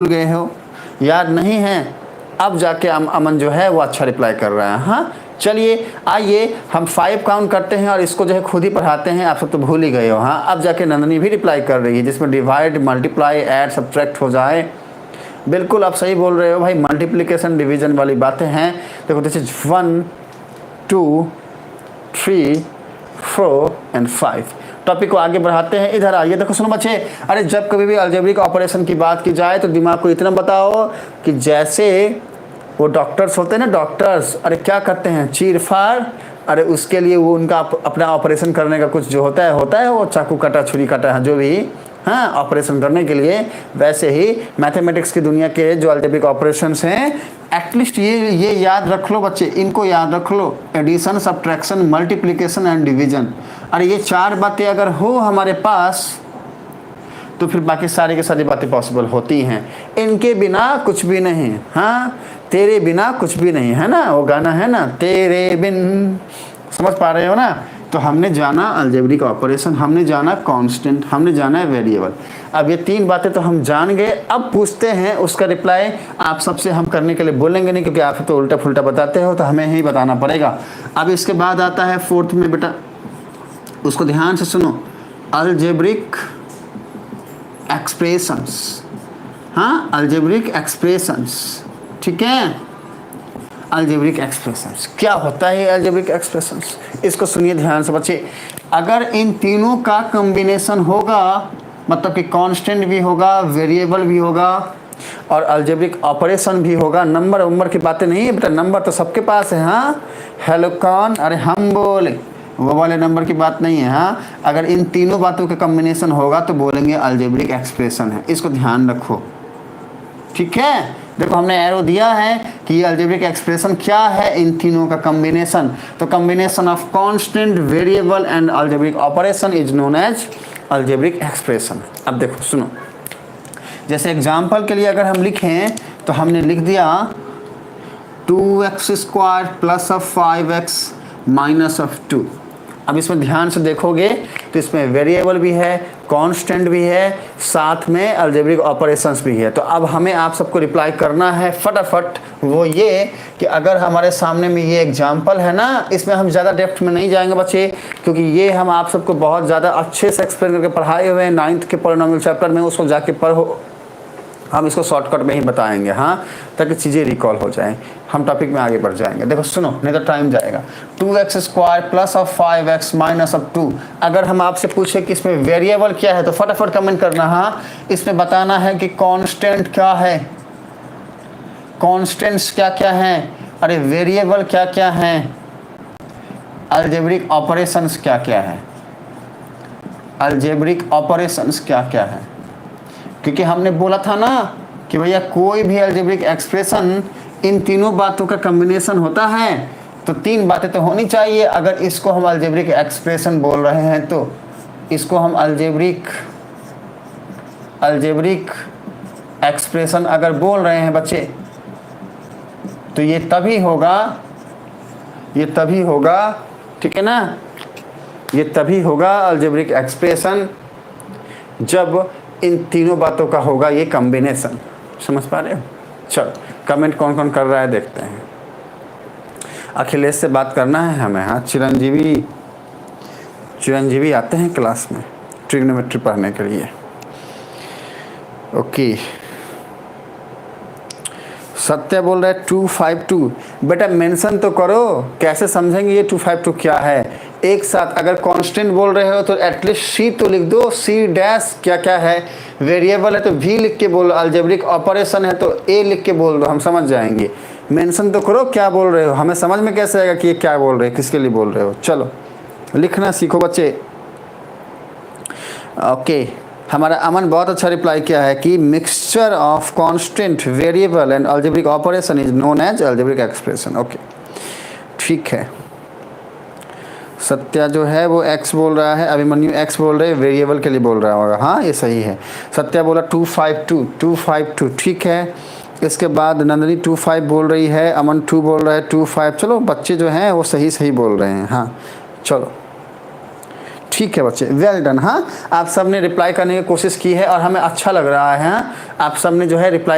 भूल गए हो, याद नहीं है? अब जाके अमन जो है वो अच्छा रिप्लाई कर रहा है। हाँ चलिए आइए हम 5 काउंट करते हैं और इसको जो है खुद ही पढ़ाते हैं। आप सब तो भूल ही गए हो। हाँ अब जाके नंदनी भी रिप्लाई कर रही है जिसमें डिवाइड मल्टीप्लाई ऐड सब्ट्रैक्ट हो जाए। बिल्कुल आप सही बोल रहे हो भाई, मल्टीप्लिकेशन डिवीजन वाली बातें हैं। देखो दिस इज 1 2 3 4 एंड 5। टॉपिक को आगे बढ़ाते हैं। इधर आइए, देखो सुनो बच्चे, अरे जब कभी भी अलजेब्रिक ऑपरेशन की बात की जाए तो दिमाग को इतना बताओ कि जैसे वो डॉक्टर्स होते हैं ना, डॉक्टर्स अरे क्या करते हैं, चीर फाड़, अरे उसके लिए वो उनका अपना ऑपरेशन करने का कुछ जो होता है वो चाकू काटा छुरी काटा जो भी, हाँ ऑपरेशन करने के लिए। वैसे ही मैथमेटिक्स की दुनिया के जो अलजेब्रिक ऑपरेशंस हैं, एटलीस्ट ये याद रख लो बच्चे, इनको याद रख लो, addition subtraction multiplication and division. अरे ये 4 बातें अगर हो हमारे पास तो फिर बाकी सारी की सारी बातें पॉसिबल होती हैं। इनके बिना कुछ भी नहीं। हाँ तेरे बिना कुछ भी नहीं, है ना, वो गाना है ना, तेरे बिन, समझ पा रहे हो ना। तो हमने जाना अलजेब्रिक ऑपरेशन, हमने जाना कांस्टेंट, हमने जाना है वेरिएबल। अब ये 3 बातें तो हम जान गए। अब पूछते हैं उसका रिप्लाई आप सबसे हम करने के लिए बोलेंगे नहीं, क्योंकि आप तो उल्टा फुल्टा बताते हो तो हमें ही बताना पड़ेगा। अब इसके बाद आता है 4th में बेटा, उसको ध्यान से सुनो, अलजेब्रिक एक्सप्रेशंस। हाँ अलजेब्रिक एक्सप्रेशंस, ठीक है। अलजेब्रिक एक्सप्रेशंस क्या होता है? अलजेब्रिक एक्सप्रेशंस, इसको सुनिए ध्यान से बच्चे। अगर इन तीनों का कॉम्बिनेशन होगा, मतलब कि कांस्टेंट भी होगा, वेरिएबल भी होगा और अलजेब्रिक ऑपरेशन भी होगा। नंबर की बातें नहीं है बेटा, नंबर तो सबके पास है। हाँ हेलो कौन, अरे हम बोले, वो वाले नंबर की बात नहीं है। हाँ अगर इन तीनों बातों का कॉम्बिनेशन होगा तो बोलेंगे अलजेब्रिक एक्सप्रेशन है। इसको ध्यान रखो, ठीक है। देखो हमने एरो दिया है कि ये अलजेब्रिक एक्सप्रेशन क्या है, इन तीनों का कॉम्बिनेशन। तो combination of constant, variable and algebraic operation is known as algebraic expression. अब देखो सुनो, जैसे एग्जांपल के लिए अगर हम लिखें तो हमने लिख दिया 2x square plus of 5x minus of 2। अब इसमें ध्यान से देखोगे तो इसमें वेरिएबल भी है, कांस्टेंट भी है, साथ में अलजेब्रिक ऑपरेशंस भी है। तो अब हमें आप सबको रिप्लाई करना है फटाफट। वो ये कि अगर हमारे सामने में ये एग्जांपल है ना, इसमें हम ज़्यादा डेप्थ में नहीं जाएंगे बच्चे, क्योंकि ये हम आप सबको बहुत ज़्यादा अच्छे से एक्सप्लेन करके पढ़ाए हुए हैं 9th के पॉलिनोमियल चैप्टर में। उसको जाके पढ़ो, हम इसको शॉर्टकट में ही बताएंगे। हाँ ताकि चीज़ें रिकॉल हो जाएं, हम टॉपिक में आगे बढ़ जाएंगे। देखो सुनो, नहीं तो टाइम जाएगा। 2x square plus of 5x minus of 2। अगर हम आपसे पूछे कि इसमें वेरिएबल क्या है तो फटाफट कमेंट करना। हाँ इसमें बताना है कि कांस्टेंट क्या है, कांस्टेंट्स क्या क्या हैं, अरे वेरिएबल क्या क्या हैं, अलजेब्रिक ऑपरेशंस क्या क्या है, अलजेब्रिक ऑपरेशंस क्या क्या है। क्योंकि हमने बोला था ना कि भैया कोई भी अलजेब्रिक एक्सप्रेशन इन तीनों बातों का कॉम्बिनेशन होता है, तो 3 बातें तो होनी चाहिए। अगर इसको हम अलजेब्रिक एक्सप्रेशन बोल रहे हैं तो इसको हम अलजेब्रिक एक्सप्रेशन अगर बोल रहे हैं बच्चे, तो ये तभी होगा, ठीक है ना, ये तभी होगा अलजेब्रिक एक्सप्रेशन जब इन तीनों बातों का होगा ये कॉम्बिनेशन। समझ पा रहे हो? चलो कमेंट कौन कौन कर रहा है देखते हैं। अखिलेश से बात करना है हमें। हाँ चिरंजीवी आते हैं क्लास में ट्रिग्नोमेट्री पढ़ने के लिए। ओके सत्य बोल रहा है 252। बेटा मेंशन तो करो, कैसे समझेंगे ये 252 क्या है। एक साथ अगर कांस्टेंट बोल रहे हो तो एटलीस्ट सी तो लिख दो, सी डैश क्या क्या है, वेरिएबल है तो वी लिख के बोलो, अलजेब्रिक ऑपरेशन है तो ए लिख के बोल दो, हम समझ जाएंगे। मेंशन तो करो क्या बोल रहे हो, हमें समझ में कैसे आएगा कि ये क्या बोल रहे हैं, किसके लिए बोल रहे हो। चलो लिखना सीखो बच्चे। ओके हमारा अमन बहुत अच्छा रिप्लाई किया है कि mixture of constant, variable and algebraic operation is known as algebraic expression. Okay ठीक है। सत्या जो है वो x बोल रहा है, अभिमन्यु x बोल रहे हैं, वेरिएबल के लिए बोल रहा होगा। हाँ ये सही है। सत्या बोला 252, ठीक है। इसके बाद नंदनी 25 बोल रही है, अमन 2 बोल रहा है 25। चलो बच्चे जो हैं वो सही बोल रहे हैं। हाँ चलो ठीक है बच्चे, वेल डन। हाँ, आप सब ने रिप्लाई करने की कोशिश की है और हमें अच्छा लग रहा है। आप सब ने जो है रिप्लाई